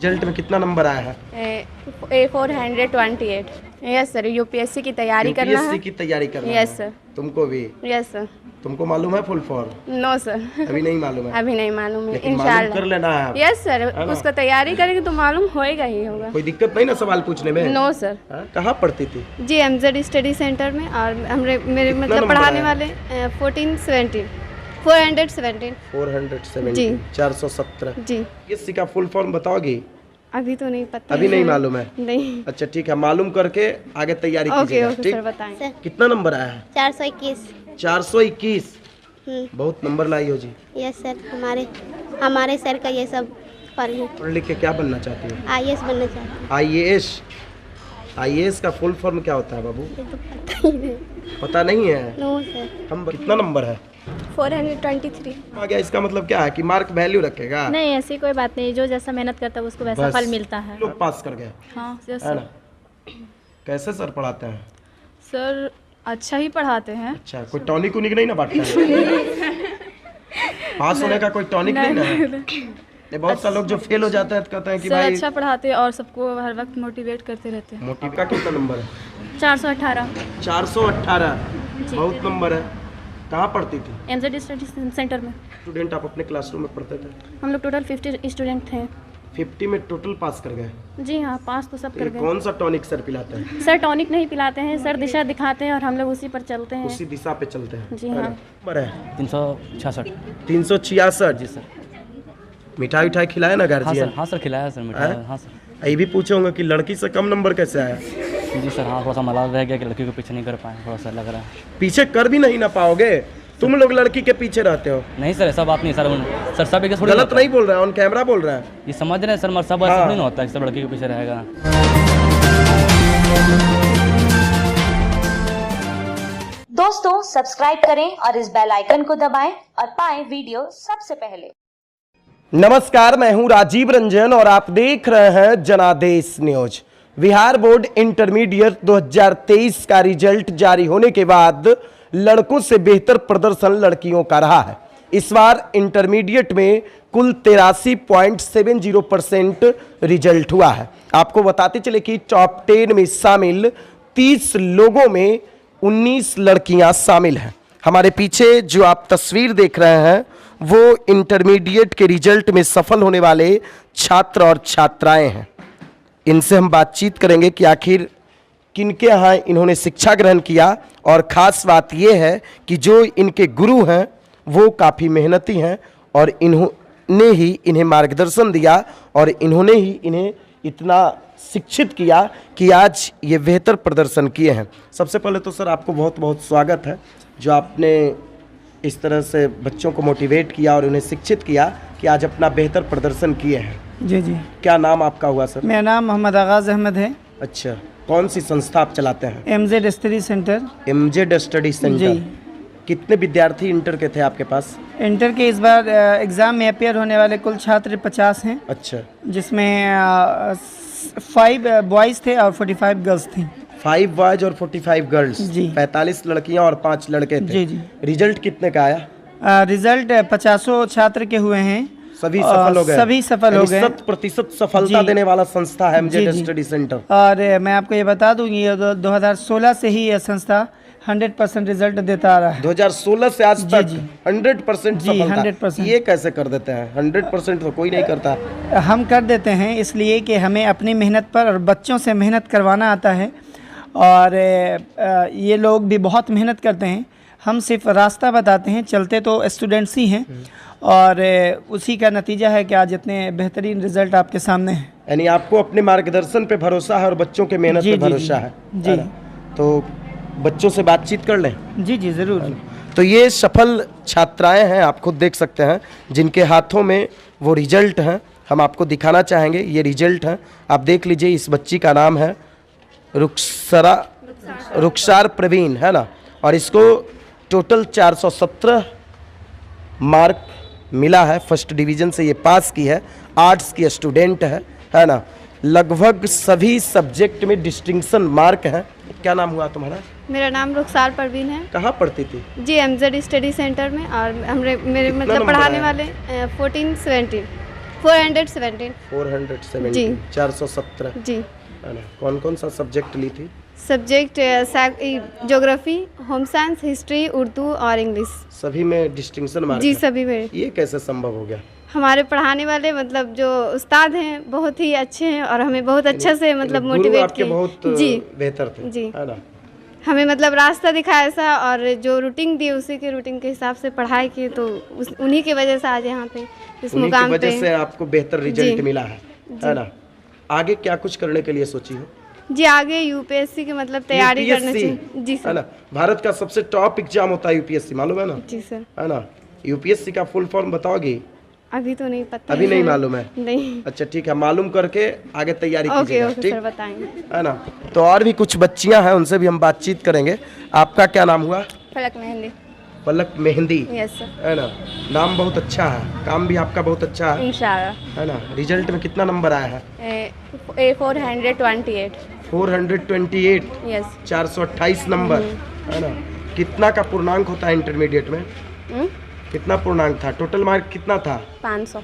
Result में कितना number आया है? A428। यस सर, यूपीएससी की तैयारी करना है। यूपीएससी की तैयारी करना है? Yes sir. तुमको भी? Yes sir. तुमको मालूम है फुल फॉर्म? नो सर, अभी नहीं मालूम है? अभी नहीं मालूम है। लेकिन मालूम इंशाल्लाह कर लेना है। यस सर, उसका तैयारी करेंगे तो मालूम होएगा ही होगा। कोई दिक्कत नहीं ना सवाल पूछने में? No sir. कहाँ पढ़ती थी? जी एमजेड स्टडी सेंटर में, और मेरे मतलब पढ़ाने वाले 417 417 417 जी। यूपीएससी का फुल फॉर्म बताओगी? अभी तो नहीं पता। अभी नहीं मालूम है? नहीं। अच्छा ठीक है, मालूम करके आगे तैयारी कीजिएगा। ओके ठीक सर, बताएं। कितना नंबर आया है? 421। 421। बहुत नंबर लाई हो जी। यस सर, हमारे सर का ये सब फल है। पढ़ लिख के क्या बनना चाहती हो? आईएएस बनना चाहते हैं। आईएएस? आईएएस का फुल फॉर्म क्या होता है बाबू? ये तो पता ही नहीं। पता नहीं है? No sir. हम कितना नंबर है? 423। आ गया। इसका मतलब क्या है कि मार्क वैल्यू रखेगा? नहीं, ऐसी कोई बात नहीं, जो जैसा मेहनत करता है उसको वैसा बस फल मिलता है। लोग पास कर गए। हाँ यस है ना? सर। कैसे सर पढ़ाते हैं? सर अच्छा ही पढ़ाते हैं। अच्छा, कोई टॉनिक उनिक नहीं ना बांटता है? पास होने का कोई टॉनिक नहीं ना है? ये बहुत सारे लोग जो फेल हो जाते हैं तो कहते हैं कि सर भाई अच्छा पढ़ाते हैं और सबको हर वक्त मोटिवेट करते रहते हैं। मोटिव का कितना नंबर है? 418। 418 बहुत नंबर है। कहाँ पढ़ती थी? एमजेड स्टडी सेंटर में। स्टूडेंट आप अपने क्लासरूम में पढ़ते थे? हम लोग टोटल 50 स्टूडेंट थे। 50 में टोटल पास कर गए? जी हाँ, पास तो सब तो कर ये गए। कौन सा टॉनिक सर पिलाते हैं? सर टॉनिक नहीं पिलाते हैं, सर दिशा दिखाते हैं और हम लोग उसी पर चलते हैं। उसी दिशा पे चलते हैं। जी हाँ। नंबर है 366। 366 जी सर। मिठाई उठाई खिलाया ना हाँ गार्जियन? सर, हाँ सर खिलाया सर मिठाई। हाँ सर। ये भी पूछूंगा कि लड़की से कम नंबर कैसे आया? जी सर, हाँ थोड़ा सा मलाल रह गया कि लड़की को पीछे नहीं कर पाए, थोड़ा सा लग रहा है। पीछे कर भी नहीं ना पाओगे, तुम लोग लड़की के पीछे रहते हो। नहीं सर, ऐसा बात नहीं सर। सर सब एक थोड़ी गलत नहीं बोल रहा है, ऑन कैमरा बोल रहा है। ये समझ रहे हैं सर, मगर सब ऐसा थोड़ी ना होता है कि सब लड़की के पीछे रहेगा। दोस्तों सब्सक्राइब करें और इस बेल आइकन को दबाएं और पाएं वीडियो सबसे पहले। नमस्कार, मैं हूं राजीव रंजन और आप देख रहे हैं जनादेश न्यूज। बिहार बोर्ड इंटरमीडिएट 2023 का रिजल्ट जारी होने के बाद लड़कों से बेहतर प्रदर्शन लड़कियों का रहा है। इस बार इंटरमीडिएट में कुल 83.70% रिजल्ट हुआ है। आपको बताते चले कि टॉप 10 में शामिल 30 लोगों में 19 लड़कियां शामिल हैं। हमारे पीछे जो आप तस्वीर देख रहे हैं वो इंटरमीडिएट के रिजल्ट में सफल होने वाले छात्र और छात्राएं हैं। इनसे हम बातचीत करेंगे कि आखिर किनके यहाँ इन्होंने शिक्षा ग्रहण किया, और ख़ास बात यह है कि जो इनके गुरु हैं वो काफ़ी मेहनती हैं और इन्होंने ही इन्हें मार्गदर्शन दिया और इन्होंने ही इन्हें इतना शिक्षित किया कि आज ये बेहतर प्रदर्शन किए हैं। सबसे पहले तो सर आपको बहुत बहुत स्वागत है, जो आपने इस तरह से बच्चों को मोटिवेट किया और उन्हें शिक्षित किया कि आज अपना बेहतर प्रदर्शन किए हैं। जी जी। क्या नाम आपका हुआ सर? मेरा नाम मोहम्मद आगाज़ अहमद है। अच्छा, कौन सी संस्था आप चलाते हैं? MZ study centre. MZ study centre. जी। कितने विद्यार्थी इंटर के थे आपके पास? इंटर के इस बार एग्ज़ाम में अपेयर होने वाले कुल छात्र 50 हैं। अच्छा। जिसमें 5 बॉयज़ थे और 45 गर्ल्स थी। 5 बॉयज और 45 गर्ल्स। जी। 45 लड़कियां और 5 लड़के थे। जी जी। रिजल्ट कितने का आया? रिजल्ट 50 छात्र के हुए हैं। सभी सफल हो गए? सभी सफल हो गए। 100% सफलता देने वाला संस्था है एमजेड स्टडी सेंटर। और मैं आपको ये बता दूं, ये 2016 से ही यह संस्था 100% रिजल्ट देता आ रहा है। 2016 से आज तक 100% सफलता। 100%। ये कैसे कर देते हैं? 100% तो कोई नहीं करता। हम कर देते हैं इसलिए कि हमें अपनी मेहनत पर और बच्चों से मेहनत करवाना आता है, और ये लोग भी बहुत मेहनत करते हैं। हम सिर्फ रास्ता बताते हैं, चलते तो स्टूडेंट्स ही हैं, और उसी का नतीजा है कि आज इतने बेहतरीन रिजल्ट आपके सामने हैं। यानी आपको अपने मार्गदर्शन पे भरोसा है और बच्चों के मेहनत पे भरोसा है। जी। तो बच्चों से बातचीत कर लें? जी जी ज़रूर। तो ये सफल छात्राएं हैं, आप खुद देख सकते हैं, जिनके हाथों में वो रिजल्ट हैं। हम आपको दिखाना चाहेंगे, ये रिजल्ट हैं, आप देख लीजिए। इस बच्ची का नाम है रुखसार प्रवीण, है ना, और इसको टोटल 417 मार्क मिला है। फर्स्ट डिवीज़न से ये पास की है। आर्ट्स की स्टूडेंट है ना। लगभग सभी सब्जेक्ट में डिस्टिंक्शन मार्क हैं। क्या नाम हुआ तुम्हारा? मेरा नाम रुखसार परवीन है। कहाँ पढ़ती थी? जी एमजेड स्टडी सेंटर में, और मेरे मतलब पढ़ाने वाले 1417 417 470 जी। 417 जी। है ना। कौन कौन सा सब्जेक्ट ली थी? Subject geography, home science, history, Urdu और इंग्लिश। सभी में डिस्टिंक्शन मार्क जी है? सभी में। ये कैसे संभव हो गया? हमारे पढ़ाने वाले मतलब जो उस्ताद हैं बहुत ही अच्छे हैं और हमें बहुत अच्छा से मतलब गुरु मोटिवेट आपके बहुत किए। जी बेहतर थे, जी। है ना। हमें मतलब रास्ता दिखाया ऐसा और जो रूटीन दी उसी के रूटीन के हिसाब से पढ़ाई की, तो उन्हीं की वजह से आज यहाँ पे इस उन्हीं की मुकाम वजह पे। से आपको बेहतर रिजल्ट जी। मिला है ना। आगे क्या कुछ करने के लिए सोची हो? जी आगे यूपीएससी की मतलब तैयारी करना UPSC, चाहिए। जी है सर। ना। भारत का सबसे टॉप एग्जाम होता है यूपीएससी, मालूम है ना? जी सर। है ना। यूपीएससी का फुल फॉर्म बताओगी? अभी तो नहीं पता। अभी नहीं मालूम है? नहीं। अच्छा ठीक है, मालूम करके आगे तैयारी ओके कीजिएगा, ओके ठीक सर बताएंगे। है ना। तो और भी कुछ बच्चियां हैं, उनसे भी हम बातचीत करेंगे। आपका क्या नाम हुआ? फलक मेहंदी। पलक मेहंदी, यस सर। है ना। नाम बहुत अच्छा है, काम भी आपका बहुत अच्छा है, इंशाल्लाह। है ना। रिजल्ट में कितना नंबर आया है? 428। 428, यस। 428 नंबर, है ना। कितना का पूर्णांक होता है इंटरमीडिएट में? कितना पूर्णांक था? टोटल मार्क कितना था? 500।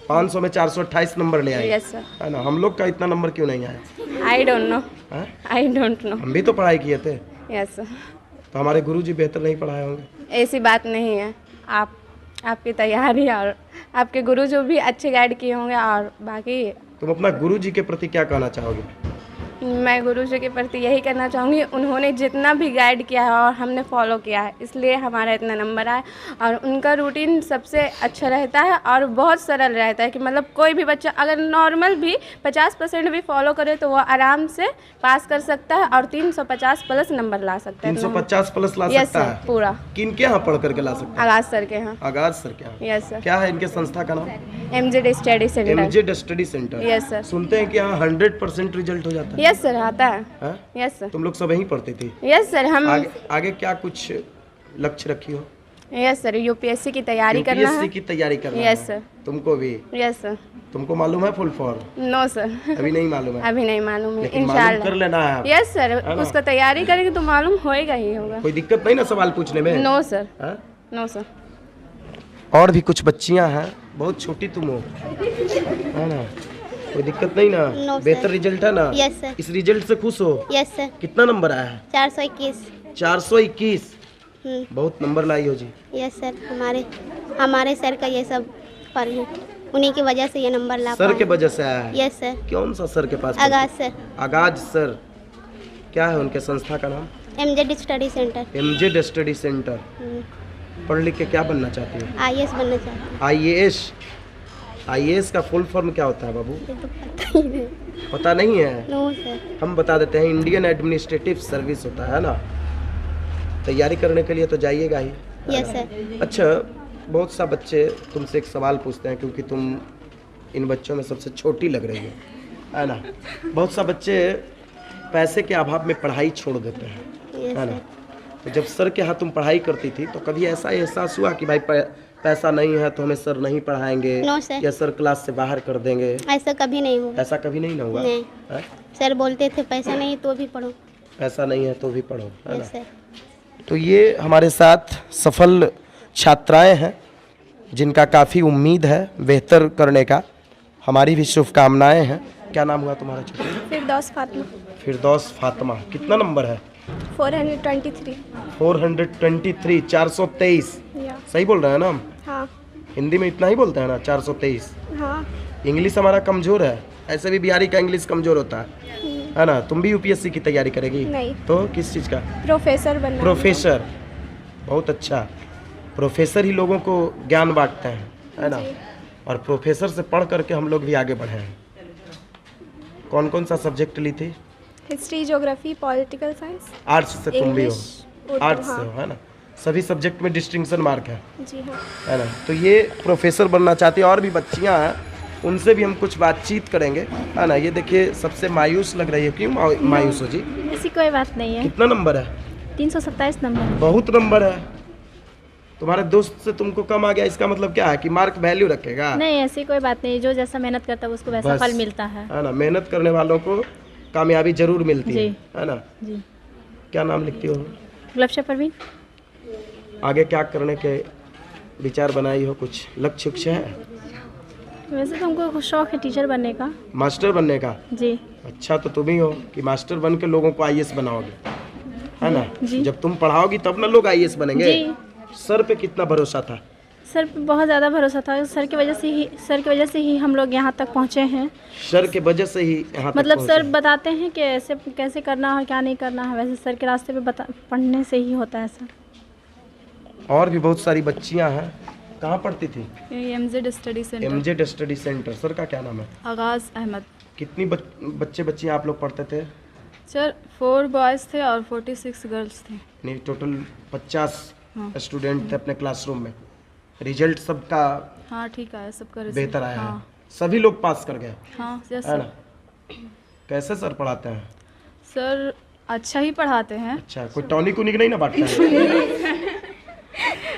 500 में 428 नंबर ले आए, यस सर। है ना। हम लोग का इतना नंबर क्यों नहीं आया? I don't know. हैं? I don't know. हम भी तो पढ़ाई किए थे, यस सर। तो हमारे गुरुजी बेहतर नहीं पढ़ाए होंगे? ऐसी बात नहीं है। आपकी तैयारी और आपके गुरु जो भी अच्छे गाइड किए होंगे और बाकी तुम अपना गुरुजी के प्रति क्या कहना चाहोगे? मैं गुरु जी के प्रति यही करना चाहूँगी, उन्होंने जितना भी गाइड किया है और हमने फॉलो किया है इसलिए हमारा इतना नंबर आया। और उनका रूटीन सबसे अच्छा रहता है और बहुत सरल रहता है कि मतलब कोई भी बच्चा अगर नॉर्मल भी 50% भी फॉलो करे तो वो आराम से पास कर सकता है और 350 प्लस नंबर ला सकता है। 350 प्लस ला यस सकता सर, है? पूरा। किन के यहाँ पढ़ करके ला सकता है? आगाज सर के यहाँ। आगाज सर के यहाँ। Yes sir. क्या है इनके संस्था का नाम? MZ study centre. MZ study centre. Yes sir. सुनते हैं कि यहाँ 100% रिजल्ट हो जाता है? यस सर आता है। हैं? Yes sir. तुम लोग सब यहीं पढ़ती थी? Yes sir. हम आगे क्या कुछ लक्ष्य रखी हो? यस सर, यूपीएससी की तैयारी करना है। यूपीएससी की तैयारी करना है? Yes sir. तुमको भी? Yes sir. तुमको मालूम है फुल फॉर्म? No sir. अभी नहीं मालूम है? अभी नहीं मालूम है। लेकिन मालूम कर लेना है। यस सर, है ना? उसका तैयारी करेंगे तो मालूम होएगा ही होगा। कोई दिक्कत नहीं ना सवाल पूछने में? No sir. हैं? No sir. और भी कुछ बच्चियां हैं, बहुत छोटी तुम हो, है ना। कोई दिक्कत नहीं ना? No sir. बेहतर रिजल्ट है ना? Yes sir. इस रिजल्ट से खुश हो? Yes sir. कितना नंबर आया है? 421। 421, बहुत नंबर लाई हो जी। Yes sir. हमारे सर का ये सब पर है, उन्हीं की वजह से ये नंबर ला सर पाए। के वजह से आया है? Yes sir. कौन सा सर के पास? आगाज सर। आगाज सर। क्या है उनके संस्था का नाम? MZ study centre. MZ study centre. पढ़ लिख के क्या बनना चाहती हो? IAS बनना चाहती हूँ। IAS? IAS का फुल फॉर्म क्या होता है बाबू? ये तो पता ही नहीं। पता नहीं है? No sir. हम बता देते हैं, इंडियन एडमिनिस्ट्रेटिव सर्विस होता है ना। तैयारी करने के लिए तो जाइएगा ही। Yes sir. अच्छा, बहुत सा बच्चे तुमसे एक सवाल पूछते हैं क्योंकि तुम इन बच्चों में सबसे छोटी लग रही है ना। बहुत सा बच्चे पैसे के अभाव में पढ़ाई छोड़ देते हैं, यस है ना। सर। तो जब सर के हाथ तुम पढ़ाई करती थी तो कभी ऐसा एहसास हुआ कि भाई पैसा नहीं है तो हमें सर नहीं पढ़ाएंगे? No sir. या सर क्लास से बाहर कर देंगे? ऐसा कभी नहीं हुआ। ऐसा कभी नहीं ना हुआ? नहीं। है? सर बोलते थे पैसा नहीं तो भी पढ़ो। पैसा नहीं है तो भी पढ़ो, है ना। Yes sir. तो ये हमारे साथ सफल छात्राएं हैं जिनका काफ़ी उम्मीद है बेहतर करने का। हमारी भी शुभकामनाएं हैं। क्या नाम हुआ तुम्हारा छोटे? फिरदौस फातिमा। फिरदौस फातिमा। कितना नंबर है? 423। 423, 423। सही बोल रहे हैं ना हम? हाँ। हिंदी में इतना ही बोलते हैं ना, 423। हाँ। इंग्लिश हमारा कमज़ोर है, ऐसे भी बिहारी का इंग्लिश कमज़ोर होता है ना। तुम भी यूपीएससी की तैयारी करेगी? नहीं। तो किस चीज़ का? प्रोफेसर बनना। प्रोफेसर। बहुत अच्छा। प्रोफेसर ही लोगों को ज्ञान बांटते हैं, है ना। और प्रोफेसर से पढ़ करके हम लोग भी आगे बढ़े हैं। कौन कौन सा सब्जेक्ट ली थी? History, geography, political science. Arts से तुम भी हो? उर्दू, आर्ट्स से हाँ। हो, है ना। सभी सब्जेक्ट में डिस्टिंक्शन मार्क है, जी हाँ। है ना। तो ये प्रोफेसर बनना चाहती है। और भी बच्चियां हैं, उनसे भी हम कुछ बातचीत करेंगे, है ना। ये देखिए सबसे मायूस लग रही है, क्यों मायूस हो जी? ऐसी कोई बात नहीं है। कितना नंबर है? 327 नंबर। बहुत नंबर है। तुम्हारे दोस्त से तुमको कम आ गया, इसका मतलब क्या है कि मार्क वैल्यू रखेगा? नहीं, ऐसी कोई बात नहीं, जो जैसा मेहनत करता है उसको वैसा बस, फल मिलता है ना। मेहनत करने वालों को कामयाबी जरूर मिलती जी। है ना। जी। क्या नाम लिखती हो? गुलाबशा परवीन। आगे क्या करने के विचार बनाई हो? कुछ लक्ष्य है? वैसे तो हमको शौक है टीचर बनने का। मास्टर बनने का? जी। अच्छा, तो तुम ही हो कि मास्टर बन के लोगों को आईएएस बनाओगे, है ना? जी। जब तुम पढ़ाओगी तब ना लोग आईएएस बनेंगे। जी। सर पे कितना भरोसा था? सर पे बहुत ज़्यादा भरोसा था। सर की वजह से ही हम लोग यहाँ तक पहुँचे हैं। सर के वजह से ही यहाँ तक मतलब पहुंचे। सर बताते हैं कि ऐसे कैसे करना है, क्या नहीं करना है, वैसे सर के रास्ते पे पढ़ने से ही होता है सर। और भी बहुत सारी बच्चियाँ हैं, कहाँ पढ़ती थी? Mz study centre. MZ study centre. Sir का क्या नाम है? आगाज़ अहमद। कितनी बच्चे बच्चियाँ आप लोग पढ़ते थे? सर 4 बॉयज़ थे और 46 गर्ल्स थे। नहीं, टोटल 50 स्टूडेंट थे अपने क्लासरूम में। रिजल्ट सबका हाँ ठीक है, सबका रिजल्ट बेहतर आया है, सभी लोग पास कर गए, हाँ यस है ना? सर। कैसे सर पढ़ाते हैं? सर अच्छा ही पढ़ाते हैं। अच्छा, कोई टॉनिक उनिक नहीं ना बांटता है?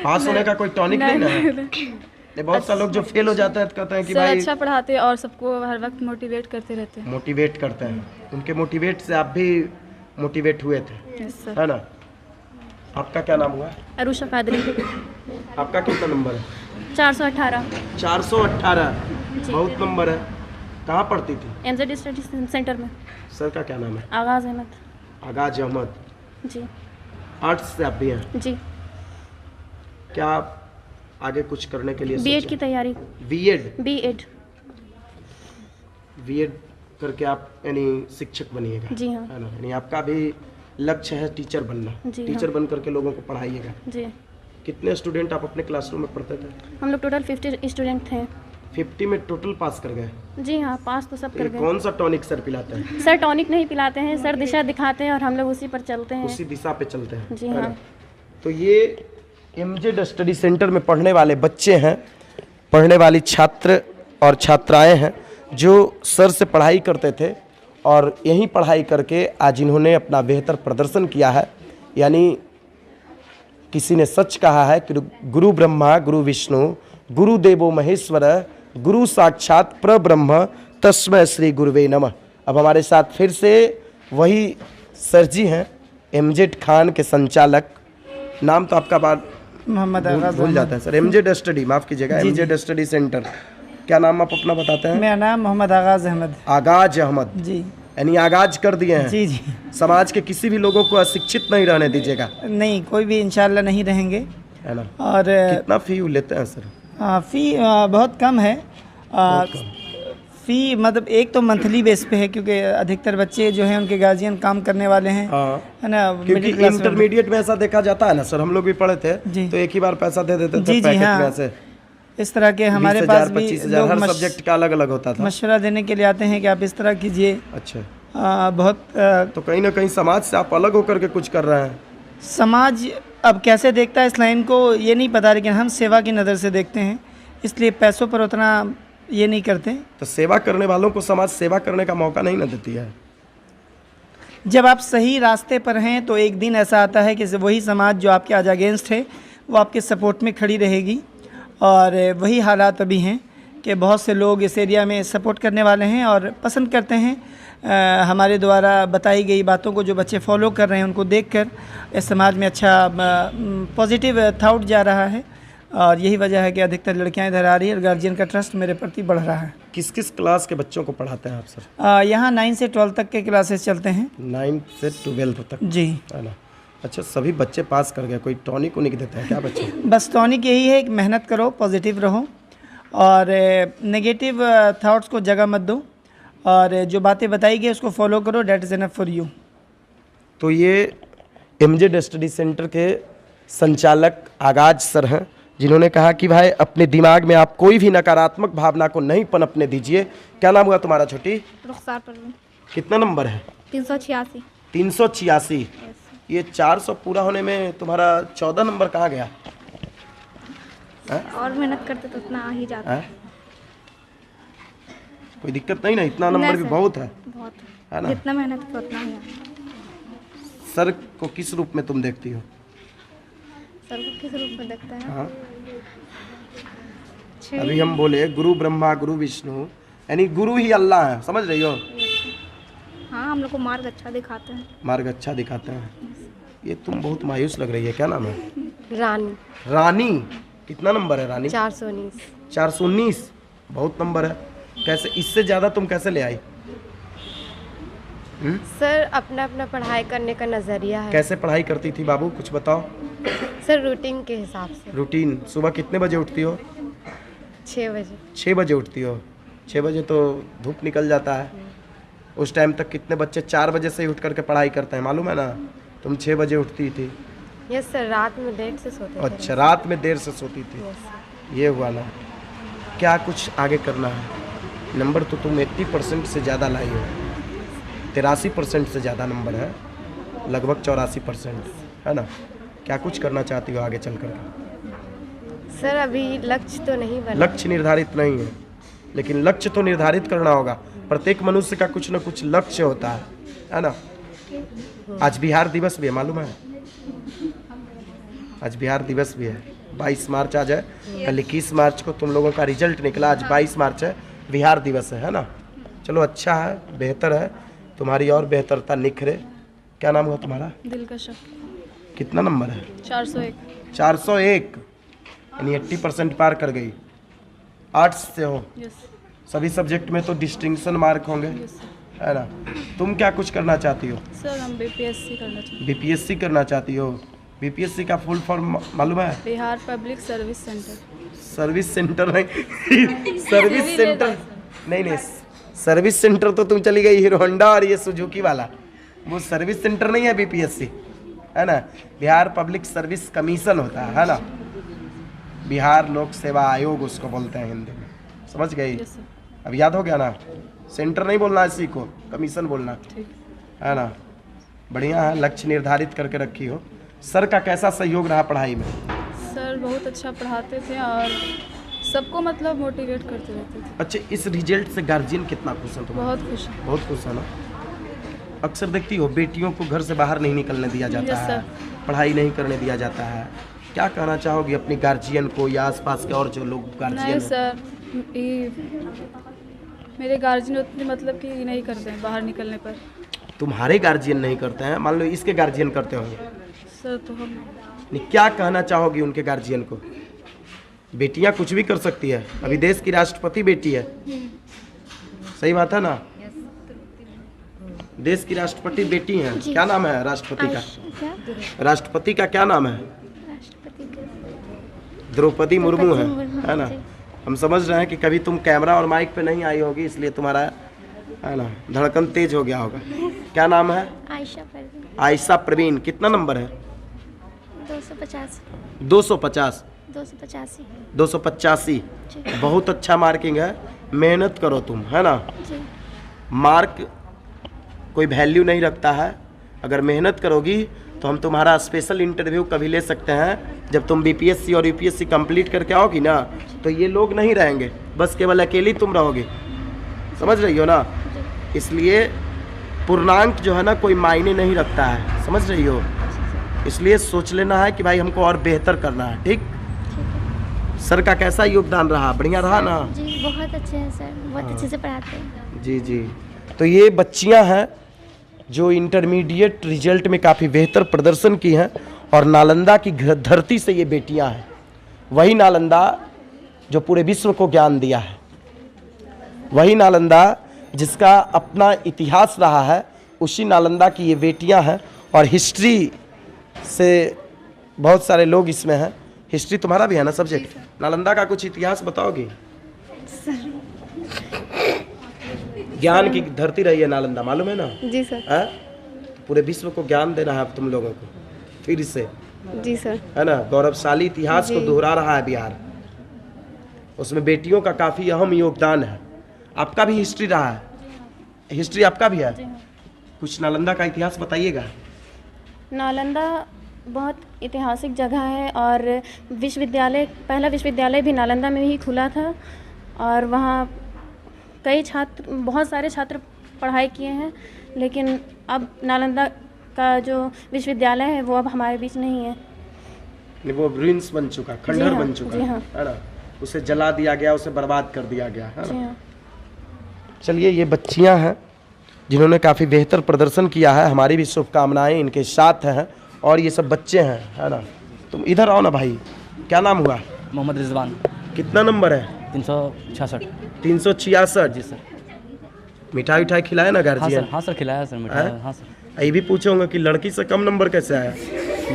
पास होने का कोई टॉनिक नहीं ना है? नहीं, बहुत सारे लोग जो फेल हो जाते हैं तो कहते हैं कि सर भाई अच्छा पढ़ाते हैं और सबको हर वक्त मोटिवेट करते रहते हैं। मोटिवेट करते हैं। उनके मोटिवेट से आप भी मोटिवेट हुए थे, यस सर। है ना? आपका क्या नाम हुआ? अरुषा कादरी। आपका कितना नंबर है? 418। 418, बहुत नंबर है। कहाँ पढ़ती थी? एमजेड स्टडी सेंटर में। सर का क्या नाम है? आगाज़ अहमद। आगाज अहमद। जी। आर्ट्स से आप भी हैं? जी। क्या आप आगे कुछ करने के लिए बीएड की तैयारी। बीएड? बीएड। बीएड करके आप यानी शिक्षक बनिएगा? जी हाँ। है ना? यानी आपका भी लक्ष्य है टीचर बनना? जी टीचर हाँ। बन करके लोगों को पढ़ाइएगा। जी। कितने स्टूडेंट आप अपने क्लासरूम में पढ़ते थे? हम लोग टोटल 50 स्टूडेंट थे। 50 में टोटल पास कर गए? जी हाँ, पास तो सब तो कर ये गए। कौन सा टॉनिक सर पिलाते हैं? सर टॉनिक नहीं पिलाते हैं, सर दिशा दिखाते हैं और हम लोग उसी पर चलते हैं। उसी दिशा पे चलते हैं, जी है ना? हाँ। तो ये एमजेड स्टडी सेंटर में पढ़ने वाले बच्चे हैं, पढ़ने वाली छात्र और छात्राएं हैं जो सर से पढ़ाई करते थे और यहीं पढ़ाई करके आज इन्होंने अपना बेहतर प्रदर्शन किया है। यानी किसी ने सच कहा है कि गुरु ब्रह्मा गुरु विष्णु गुरु देवो महेश्वर गुरु साक्षात परब्रह्म तस्मै श्री गुरुवे नमः। अब हमारे साथ फिर से वही सर जी हैं, एमजेड खान के संचालक। नाम तो आपका बात मोहम्मद आगाज़ भूल जाते हैं सर। एमजेड स्टडी, माफ़ कीजिएगा, एमजेड स्टडी सेंटर। क्या नाम आप अपना बताते हैं? मेरा नाम मोहम्मद आगाज़ अहमद। आगाज अहमद जी। यानी आगाज कर दिए हैं। जी जी। समाज के किसी भी लोगों को अशिक्षित नहीं रहने दीजिएगा। नहीं, कोई भी इंशाल्लाह नहीं रहेंगे। है ना? और कितना फी लेते हैं सर? फ़ी बहुत कम है। फ़ी मतलब एक तो मंथली बेस पे है, क्योंकि अधिकतर बच्चे जो हैं उनके गार्जियन काम करने वाले हैं, हाँ, है ना? क्योंकि मिडिल क्लास इंटरमीडिएट में ऐसा देखा जाता है ना सर, हम लोग भी पढ़े थे जी। तो एक ही बार पैसा दे देते थे जी जी पैकेट हाँ, में से। इस तरह के हमारे 20,000, पास भी 25,000 लोग हर सब्जेक्ट का अलग अलग होता था। मशवरा देने के लिए आते हैं कि आप इस तरह कीजिए। अच्छा, बहुत तो कहीं ना कहीं समाज से आप अलग होकर के कुछ कर रहे हैं। समाज अब कैसे देखता है इस लाइन को ये नहीं पता, लेकिन हम सेवा की नज़र से देखते हैं, इसलिए पैसों पर उतना ये नहीं करते। तो सेवा करने वालों को समाज सेवा करने का मौका नहीं ना देती है। जब आप सही रास्ते पर हैं तो एक दिन ऐसा आता है कि वही समाज जो आपके आज अगेंस्ट है वो आपके सपोर्ट में खड़ी रहेगी। और वही हालात अभी हैं कि बहुत से लोग इस एरिया में सपोर्ट करने वाले हैं और पसंद करते हैं हमारे द्वारा बताई गई बातों को। जो बच्चे फॉलो कर रहे हैं उनको देखकर इस समाज में अच्छा पॉजिटिव थॉट जा रहा है और यही वजह है कि अधिकतर लड़कियां इधर आ रही है और गार्जियन का ट्रस्ट मेरे प्रति बढ़ रहा है। किस किस क्लास के बच्चों को पढ़ाते हैं आप सर? यहाँ 9 से 12 तक के क्लासेस चलते हैं। 9 से 12 तक? जी। है ना? अच्छा, सभी बच्चे पास कर गए, कोई टॉनिक उनिक देते हैं क्या बच्चे? बस टॉनिक यही है कि मेहनत करो, पॉजिटिव रहो और नेगेटिव थाट्स को जगह मत दो और जो बातें बताई गई उसको फॉलो करो, that is enough for you. तो ये एमजेड स्टडी सेंटर के संचालक आगाज सर हैं, जिन्होंने कहा कि भाई अपने दिमाग में आप कोई भी नकारात्मक भावना को नहीं पनपने दीजिए। क्या नाम हुआ तुम्हारा छोटी? रुखसार परवीन। कितना नंबर है? 386। 386। ये 400 पूरा होने में तुम्हारा 14 नंबर कहाँ गया? और मेहनत करते तो उतना आ ही जाता है? कोई दिक्कत नहीं ना, इतना नंबर भी बहुत है, बहुत है ना? जितना मेहनत तो उतना ही आता। सर को किस रूप में तुम देखती हो? सर को किस रूप में देखते हैं? हाँ, अभी हम बोले गुरु ब्रह्मा गुरु विष्णु, यानी गुरु ही अल्लाह है, समझ रही हो? हाँ, हम लोग को मार्ग अच्छा दिखाते हैं। मार्ग अच्छा दिखाते हैं। ये तुम बहुत मायूस लग रही है, क्या नाम है? रानी। रानी। कितना नंबर है रानी? 419। 419। बहुत नंबर है। कैसे इससे ज़्यादा तुम कैसे ले आई? सर अपना अपना पढ़ाई करने का नज़रिया है। कैसे पढ़ाई करती थी बाबू, कुछ बताओ। सर रूटीन के हिसाब से। रूटीन, सुबह कितने बजे उठती हो? 6 बजे। 6 बजे उठती हो। 6 बजे तो धूप निकल जाता है। उस टाइम तक कितने बच्चे 4 बजे से ही उठ करके पढ़ाई करते हैं, मालूम है ना? तुम 6 बजे उठती थी। यस सर, रात में देर से सोते थे। अच्छा, रात में देर से सोती थी। ये हुआ ना। क्या कुछ आगे करना है? नंबर तो तुम 80% से ज़्यादा लाई हो। 83% से ज़्यादा नंबर है, लगभग 84%, है ना? क्या कुछ करना चाहती हो आगे चल कर? सर अभी लक्ष्य तो नहीं बना। लक्ष्य निर्धारित नहीं है, लेकिन लक्ष्य तो निर्धारित करना होगा। प्रत्येक मनुष्य का कुछ न कुछ लक्ष्य होता है ना? आज बिहार दिवस भी है, मालूम है? आज बिहार दिवस भी है। 22 मार्च आज है, कल 21 मार्च को तुम लोगों का रिजल्ट निकला, आज 22 मार्च है, बिहार दिवस है ना? चलो अच्छा है, बेहतर है, तुम्हारी और बेहतरता निखरे। क्या नाम हुआ तुम्हारा? दिलकश। कितना नंबर है? 401। 401, यानी 80% पार कर गई। आर्ट्स से हो? यस। सभी सब्जेक्ट में तो डिस्टिंक्शन मार्क होंगे, है ना? तुम क्या कुछ करना चाहती हो? सर हम बीपीएससी करना चाहते हैं। बीपीएससी करना चाहती हो? बीपीएससी का फुल फॉर्म मालूम है? Bihar public service centre. Service centre नहीं सर्विस सेंटर नहीं, सर्विस सेंटर तो तुम चली गई हीरो होंडा और ये सुजुकी वाला, वो सर्विस सेंटर नहीं है बीपीएससी, है ना? बिहार पब्लिक सर्विस कमीशन होता है ना? बिहार लोक सेवा आयोग उसको बोलते हैं हिंदी में, समझ गई? Yes sir. अब याद हो गया ना? सेंटर नहीं बोलना, इसी को कमीशन बोलना, है ना? बढ़िया है, लक्ष्य निर्धारित करके रखी हो। सर का कैसा सहयोग रहा पढ़ाई में? सर बहुत अच्छा पढ़ाते थे और सबको मतलब मोटिवेट करते रहते थे। अच्छा, इस रिजल्ट से गार्जियन कितना खुश है? तुम बहुत खुश है। बहुत खुश है ना? अक्सर देखती हो बेटियों को घर से बाहर नहीं निकलने दिया जाता Yes, है, sir। पढ़ाई नहीं करने दिया जाता है। क्या कहना चाहोगी अपनी गार्जियन को या आसपास के और जो लोग गार्जियन नहीं हैं? सर, मेरे गार्जियन उतनी मतलब कि नहीं करते हैं बाहर निकलने पर। तुम्हारे गार्जियन नहीं करते हैं, मान लो इसके गार्जियन करते होंगे, सर तो हम नहीं, क्या कहना चाहोगी उनके गार्जियन को? बेटियां कुछ भी कर सकती है, अभी देश की राष्ट्रपति बेटी है, सही बात है ना? देश की राष्ट्रपति बेटी है। क्या नाम है राष्ट्रपति का? राष्ट्रपति का क्या नाम है? द्रौपदी मुर्मू है ना? हम समझ रहे हैं कि कभी तुम कैमरा और माइक पे नहीं आई होगी, इसलिए तुम्हारा, है ना, धड़कन तेज हो गया होगा। क्या नाम है? आयशा परवीन। आयशा प्रवीण। कितना नंबर है? 250। 250। 285। 285, बहुत अच्छा मार्किंग है। मेहनत करो तुम, है ना? जी। मार्क कोई वैल्यू नहीं रखता है। अगर मेहनत करोगी तो हम तुम्हारा स्पेशल इंटरव्यू कभी ले सकते हैं। जब तुम बीपीएससी और यूपीएससी कंप्लीट करके आओगी ना, तो ये लोग नहीं रहेंगे, बस केवल अकेली तुम रहोगी, समझ रही हो ना? इसलिए पूर्णांक जो है ना कोई मायने नहीं रखता है, समझ रही हो? इसलिए सोच लेना है कि भाई हमको और बेहतर करना है, ठीक? सर का कैसा योगदान रहा? बढ़िया रहा ना? जी बहुत अच्छे हैं सर, बहुत अच्छे से पढ़ाते हैं। जी जी। तो ये बच्चियां हैं जो इंटरमीडिएट रिजल्ट में काफ़ी बेहतर प्रदर्शन की हैं, और नालंदा की धरती से ये बेटियां हैं। वही नालंदा जो पूरे विश्व को ज्ञान दिया है, वही नालंदा जिसका अपना इतिहास रहा है, उसी नालंदा की ये बेटियां हैं। और हिस्ट्री से बहुत सारे लोग इसमें हैं। हिस्ट्री तुम्हारा भी है ना सब्जेक्ट? नालंदा का कुछ इतिहास बताओगी? ज्ञान की धरती रही है नालंदा, मालूम है ना? जी सर। है? तो पूरे विश्व को ज्ञान देना है तुम लोगों को फिर से, जी सर। है ना? गौरवशाली इतिहास को दोहरा रहा है बिहार, उसमें बेटियों का काफ़ी अहम योगदान है। आपका भी हिस्ट्री रहा है, हिस्ट्री आपका भी है, कुछ नालंदा का इतिहास बताइएगा। नालंदा बहुत ऐतिहासिक जगह है और विश्वविद्यालय, पहला विश्वविद्यालय भी नालंदा में ही खुला था और वहाँ कई छात्र, बहुत सारे छात्र पढ़ाई किए हैं। लेकिन अब नालंदा का जो विश्वविद्यालय है वो अब हमारे बीच नहीं है, वो रुइंस बन चुका, खंडहर बन चुका, जी हाँ। है ना? उसे जला दिया गया, उसे बर्बाद कर दिया गया, है जी ना? हाँ। चलिए, ये बच्चियां हैं जिन्होंने काफ़ी बेहतर प्रदर्शन किया है, हमारी भी शुभकामनाएं इनके साथ हैं। और ये सब बच्चे हैं, है ना? तुम इधर आओ ना भाई, क्या नाम हुआ? मोहम्मद रिजवान। कितना नंबर है? 366। 366। जी सर। मिठाई उठाई खिलाया ना हाँ गार्जियन? सर, हाँ सर, खिलाया सर मिठाई। हाँ सर। ये भी पूछे होंगे कि लड़की से कम नंबर कैसे आया?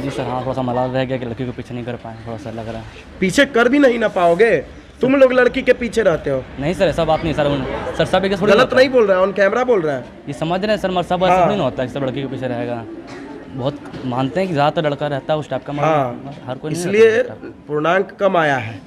जी सर, हाँ थोड़ा सा मलाल रह गया कि लड़की को पीछे नहीं कर पाए, थोड़ा सा लग रहा है। पीछे कर भी नहीं ना पाओगे, तुम लोग लड़की के पीछे रहते हो। नहीं सर, ऐसा बात नहीं सर। सर सब एक थोड़ी गलत नहीं बोल रहा है, ऑन कैमरा बोल रहा है। ये समझ रहे हैं सर, मगर सब ऐसा नहीं होता है कि सब लड़की के पीछे रहेगा। बहुत मानते हैं कि ज़्यादातर लड़का रहता है उस टाइप का, हाँ, हर कोई नहीं इसलिए रहता उस टाइप पूर्णांक कम आया है,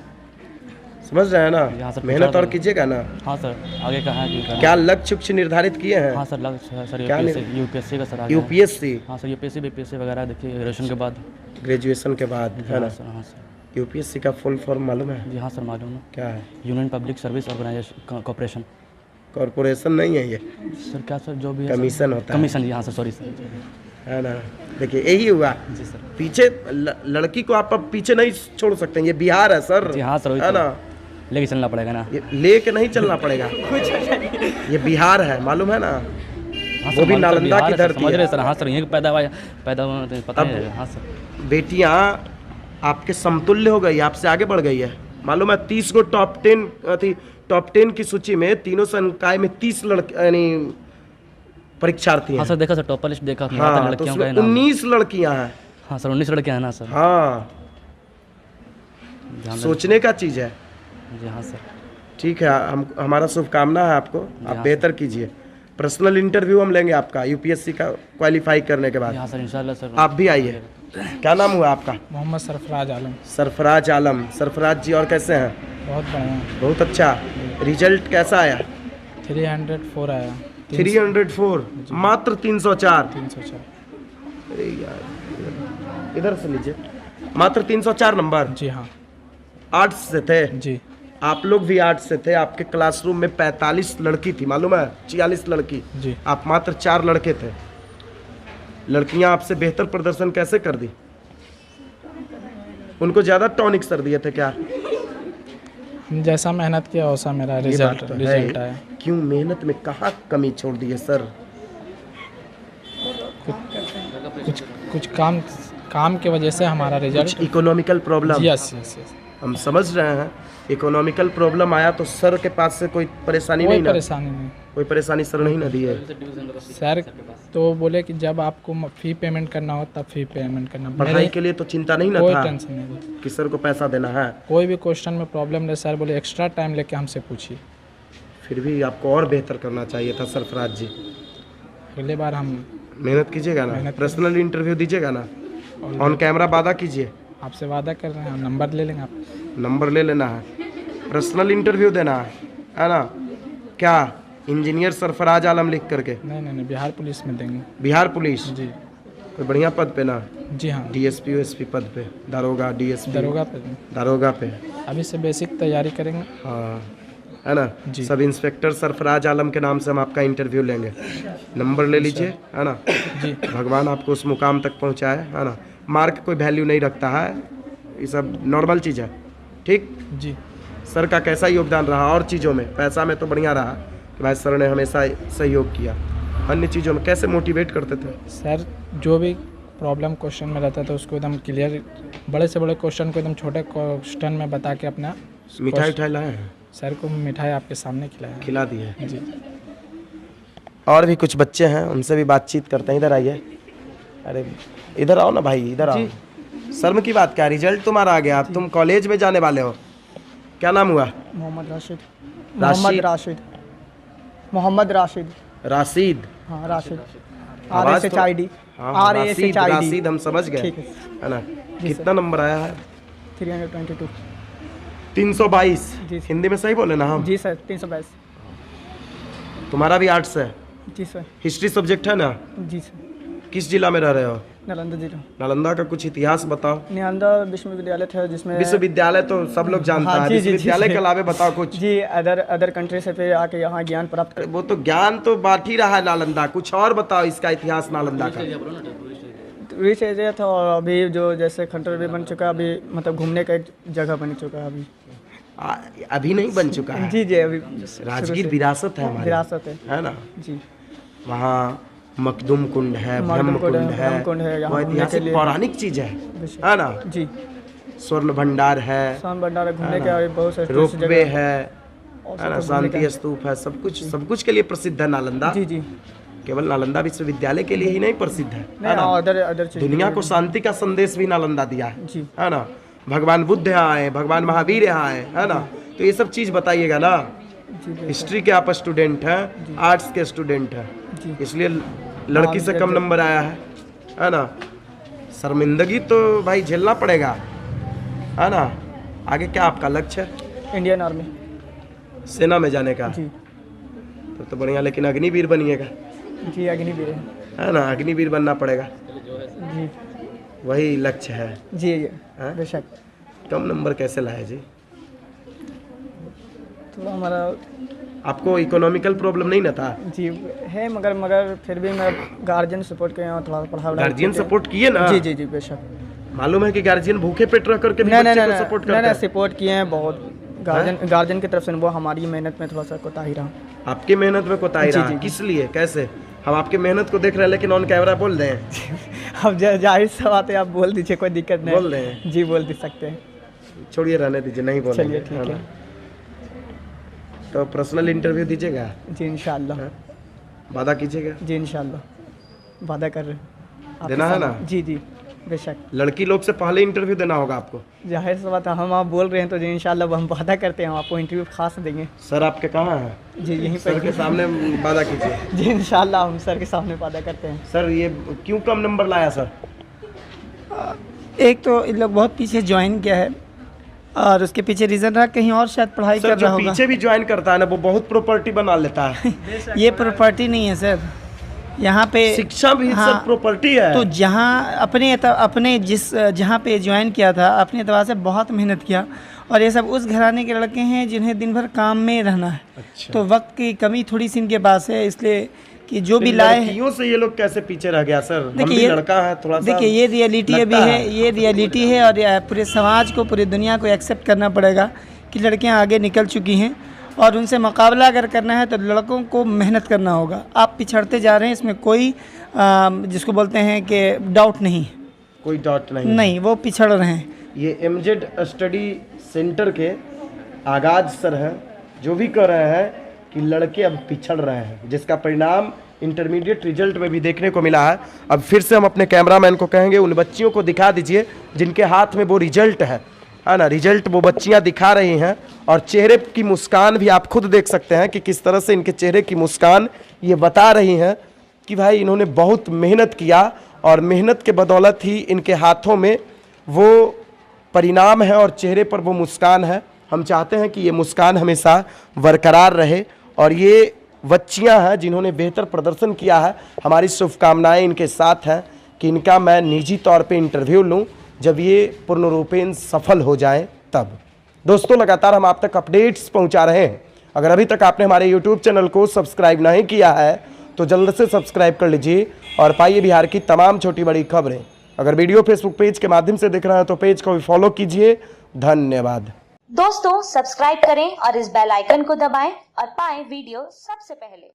समझ रहे हैं यहाँ ना? सर मेहनत और कीजिएगा ना। का। हाँ सर, आगे कहाँ है? क्या लक्ष्य उक्ष्य निर्धारित किए हैं? हाँ सर, लक्ष्य सर क्या यूपीएससी का सर। आगे है। यूपीएससी? हाँ सर, यूपीएससी बीपीएससी वगैरह देखिए ग्रेजुएशन के बाद। ग्रेजुएशन के बाद है ना? हाँ सर, हाँ सर। यूपीएससी का फुल फॉर्म मालूम है? जी हाँ सर, मालूम है। क्या है? Union public service organization corporation. Corporation नहीं है ये, सर क्या सर जो भी है कमीशन होता है। कमीशन, जी हाँ सर, सॉरी सर। है ना? देखिए यही हुआ। जी सर। पीछे लड़की को आप अब पीछे नहीं छोड़ सकते, ये बिहार है सर। जी हाँ सर, वही है तो। ना? लेके चलना पड़ेगा ना। ये लेके नहीं चलना पड़ेगा, ये बिहार है, मालूम है ना? हाँ वो भी सर, नालंदा की बिहार है सर, धरती समझ रहे है। सर। हाँ सर, यहीं पैदा हुआ तो पता नहीं है। हाँ सर। बेटियां आपके समतुल्य हो गई, आपसे आगे बढ़ गई है, मालूम है? 30 को टॉप 10 की सूची में तीनों संकाय में 30 लड़के यानी परीक्षार्थी हाँ हैं। सर, देखा सर, टॉपर लिस्ट देखा। हाँ, तो लड़कियों का उसमें नाम। 19 लड़कियां हैं। हाँ सर, 19 लड़के हैं ना सर। हाँ, ध्यान देना। सोचने का चीज है। जी हाँ सर। ठीक है, हमारा शुभकामना है आपको, आप हाँ बेहतर कीजिए। पर्सनल इंटरव्यू हम लेंगे आपका यूपीएससी का क्वालिफाई करने के बाद। हाँ सर, इंशाल्लाह सर। आप भी आइए। क्या नाम हुआ आपका? मोहम्मद सरफराज आलम। सरफराज आलम। सरफराज जी, और कैसे हैं? बहुत बढ़िया। बहुत अच्छा। रिजल्ट कैसा आया? 304 आया। 304, मात्र 304। 304। अरे यार, इधर से लीजिए। मात्र 304 नंबर। जी हाँ। आर्ट्स से थे? जी। आप लोग भी आर्ट्स से थे। आपके क्लासरूम में 45 लड़की थी, मालूम है? 46 लड़की। जी। आप मात्र 4 लड़के थे। लड़कियां आपसे बेहतर प्रदर्शन कैसे कर दी? उनको ज्यादा टॉनिक सर दिए थे क्या? जैसा मेहनत किया वैसा मेरा ये रिजल्ट बात तो रिजल्ट है। आया। क्यों मेहनत में कहाँ कमी छोड़ दी है सर? कुछ काम की वजह से हमारा result. Economical problem? Yes yes yes. हम समझ रहे हैं, इकोनॉमिकल प्रॉब्लम आया तो सर के पास से कोई परेशानी कोई नहीं ना? परेशानी नहीं। कोई परेशानी सर नहीं ना दी है? सर तो बोले कि जब आपको फी पेमेंट करना हो तब फी पेमेंट करना। पढ़ाई के लिए तो चिंता नहीं ना कोई था टेंशन नहीं। कि सर को पैसा देना है? कोई भी क्वेश्चन में प्रॉब्लम नहीं, सर बोले एक्स्ट्रा टाइम लेके हमसे पूछिए। फिर भी आपको और बेहतर करना चाहिए था सरफराज जी। अगले बार हम मेहनत कीजिएगा ना, पर्सनल इंटरव्यू दीजिएगा ना, ऑन कैमरा वादा कीजिए। आपसे वादा कर रहे हैं, हम नंबर ले लेंगे। आप नंबर ले लेना है, पर्सनल इंटरव्यू देना है ना? क्या इंजीनियर सरफराज आलम लिख करके? नहीं, बिहार पुलिस में देंगे। बिहार पुलिस? जी। कोई बढ़िया पद पे ना? जी हाँ। डीएसपी ओएसपी पद पे, दारोगा डीएसपी? दरोगा पे। पे। अभी से बेसिक तैयारी करेंगे। हाँ, है ना? जी। सब इंस्पेक्टर सरफराज आलम के नाम से हम आपका इंटरव्यू लेंगे। नंबर ले लीजिए, है ना? जी। भगवान आपको उस मुकाम तक पहुंचाए, है ना? मार्क कोई वैल्यू नहीं रखता है, ये सब नॉर्मल चीज़ है। ठीक जी। सर का कैसा योगदान रहा और चीज़ों में? पैसा में तो बढ़िया रहा कि भाई सर ने हमेशा सहयोग किया। अन्य चीज़ों में कैसे मोटिवेट करते थे? सर जो भी प्रॉब्लम क्वेश्चन में रहता था उसको एकदम क्लियर, बड़े से बड़े क्वेश्चन को एकदम छोटे क्वेश्चन में बता के अपना। मिठाई उठाई लाए हैं? सर को मिठाई आपके सामने खिला दी है। जी। और भी कुछ बच्चे हैं, उनसे भी बातचीत करते हैं। इधर आइए। अरे इधर आओ ना भाई, इधर आओ। शर्म की बात क्या? रिजल्ट तुम्हारा आ गया, तुम कॉलेज में जाने वाले हो। क्या नाम हुआ? मोहम्मद राशिद। राशिद? हाँ राशिद। RSHID। हाँ, राशिद हम समझ गए, है ना? कितना नंबर आया है? 322। 322? हिंदी में सही बोले ना हम? जी सर, 322। तुम्हारा भी आर्ट्स है? जी सर। हिस्ट्री सब्जेक्ट है ना? जी सर। किस जिला में रह रहे हो? नालंदा जिला। नालंदा का कुछ इतिहास बताओ। नालंदा विश्वविद्यालय था जिसमें। विश्वविद्यालय तो सब लोग जानता है, विश्वविद्यालय के अलावा बताओ कुछ। जी अदर कंट्री से फिर आके यहाँ ज्ञान प्राप्त कर। वो तो ज्ञान तो बांट ही रहा है नालंदा, कुछ और बताओ इसका इतिहास नालंदा का। टूरिस्ट एरिया था और अभी जो जैसे खंडर भी बन चुका है, अभी मतलब घूमने का एक जगह बन चुका है अभी। अभी नहीं बन चुका है? जी अभी राजगीर विरासत है हमारी, विरासत है ना? जी। वहाँ मखदुम कुंड है, ब्रह्म कुंड है, वो ऐतिहासिक पौराणिक चीज है ना? जी। स्वर्ण भंडार है, स्वर्ण भंडार घूमने के और बहुत सारे रोपवे है ना, शांति स्तूप है, सब कुछ के लिए प्रसिद्ध है नालंदा। जी जी। केवल नालंदा विश्वविद्यालय के लिए ही नहीं प्रसिद्ध है ना, अदर दुनिया को शांति का संदेश भी नालंदा दिया है ना। भगवान बुद्ध यहाँ आए, भगवान महावीर यहाँ आए, है ना। तो ये सब चीज़ बताइएगा ना। हिस्ट्री के आप स्टूडेंट हैं, आर्ट्स के स्टूडेंट हैं, इसलिए लड़की से कम नंबर आया है ना। शर्मिंदगी तो भाई झेलना पड़ेगा, है ना। आगे क्या आपका लक्ष्य है? इंडियन आर्मी, सेना में जाने का। जी। तो बढ़िया, लेकिन अग्निवीर बनिएगा। जी अग्निवीर है ना, अग्निवीर बनना पड़ेगा जी, वही लक्ष्य है जी बेशक। कम नंबर कैसे लाए जी? थोड़ा हमारा आपको इकोनॉमिकल प्रॉब्लम नहीं ना था? जी है, मगर फिर भी मैं गार्जियन सपोर्ट किए और थोड़ा पढ़ा। गार्जियन सपोर्ट किए ना? जी जी जी बेशक। मालूम है कि गार्जियन भूखे पेट रह करके भी बच्चे को सपोर्ट करते हैं। सपोर्ट किए हैं बहुत, गार्जियन की तरफ से। वो हमारी मेहनत में थोड़ा सा कोताही रहा। आपकी मेहनत में कोताही रहा? किस लिए, कैसे? हम आपकी मेहनत को देख रहे हैं लेकिन ऑन कैमरा बोल रहे हैं। अब जाहिर सा बात है, आप बोल दीजिए, कोई दिक्कत नहीं। बोल रहे हैं? जी बोल भी सकते हैं। छोड़िए, रहने दीजिए, नहीं बोलेंगे। चलिए ठीक है। तो पर्सनल इंटरव्यू दीजिएगा? जी इंशाल्लाह। वादा कीजिएगा? जी इंशाल्लाह वादा कर रहे हैं। देना है ना? जी जी बेशक। लड़की लोग से पहले इंटरव्यू देना होगा आपको? जाहिर सा बात है, हम आप बोल रहे हैं तो जी इंशाल्लाह हम वादा करते हैं, हम आपको इंटरव्यू खास देंगे। सर आपके कहाँ हैं? जी यहीं सर के सामने वादा कीजिए। जी इंशाल्लाह हम सर के सामने वादा करते हैं। सर ये क्यों कम नंबर लाया सर? एक तो इन लोग बहुत पीछे ज्वाइन किया है और उसके पीछे रीज़न रहा कहीं और शायद पढ़ाई कर रहा होगा। पीछे भी ज्वाइन करता है ना, वो बहुत प्रॉपर्टी बना लेता है। ये प्रॉपर्टी नहीं है सर, यहाँ पे शिक्षा भी सब प्रॉपर्टी है। तो जहाँ अपने जहाँ पे ज्वाइन किया था, अपने एतबार से बहुत मेहनत किया और ये सब उस घराने के लड़के हैं जिन्हें दिन भर काम में रहना है। अच्छा। तो वक्त की कमी थोड़ी सी इनके पास है, इसलिए कि जो भी लाए लड़कियों से ये लोग कैसे पीछे रह गया सर? हम भी लड़का है थोड़ा सा। देखिए ये रियलिटी अभी है, ये रियलिटी है और पूरे समाज को, पूरी दुनिया को एक्सेप्ट करना पड़ेगा कि लड़कियां आगे निकल चुकी हैं और उनसे मुकाबला अगर करना है तो लड़कों को मेहनत करना होगा। आप पिछड़ते जा रहे हैं, इसमें कोई जिसको बोलते हैं कि डाउट नहीं, कोई डाउट नहीं, वो पिछड़ रहे हैं। ये एमजेड स्टडी सेंटर के आगाज सर हैं, जो भी कह रहे हैं कि लड़के अब पिछड़ रहे हैं, जिसका परिणाम इंटरमीडिएट रिजल्ट में भी देखने को मिला है। अब फिर से हम अपने कैमरामैन को कहेंगे उन बच्चियों को दिखा दीजिए जिनके हाथ में वो रिजल्ट है ना। रिजल्ट वो बच्चियां दिखा रही हैं और चेहरे की मुस्कान भी आप खुद देख सकते हैं कि किस तरह से इनके चेहरे की मुस्कान ये बता रही हैं कि भाई इन्होंने बहुत मेहनत किया और मेहनत के बदौलत ही इनके हाथों में वो परिणाम है और चेहरे पर वो मुस्कान है। हम चाहते हैं कि ये मुस्कान हमेशा बरकरार रहे और ये बच्चियां हैं जिन्होंने बेहतर प्रदर्शन किया है। हमारी शुभकामनाएं इनके साथ हैं कि इनका मैं निजी तौर पे इंटरव्यू लूं जब ये पूर्ण रूपेण सफल हो जाएं तब। दोस्तों लगातार हम आप तक अपडेट्स पहुंचा रहे हैं। अगर अभी तक आपने हमारे यूट्यूब चैनल को सब्सक्राइब नहीं किया है तो जल्द से सब्सक्राइब कर लीजिए और पाइए बिहार की तमाम छोटी बड़ी खबरें। अगर वीडियो फेसबुक पेज के माध्यम से देख रहे हैं तो पेज को भी फॉलो कीजिए। धन्यवाद। दोस्तों सब्सक्राइब करें और इस बेल आइकन को दबाएं और पाएं वीडियो सबसे पहले।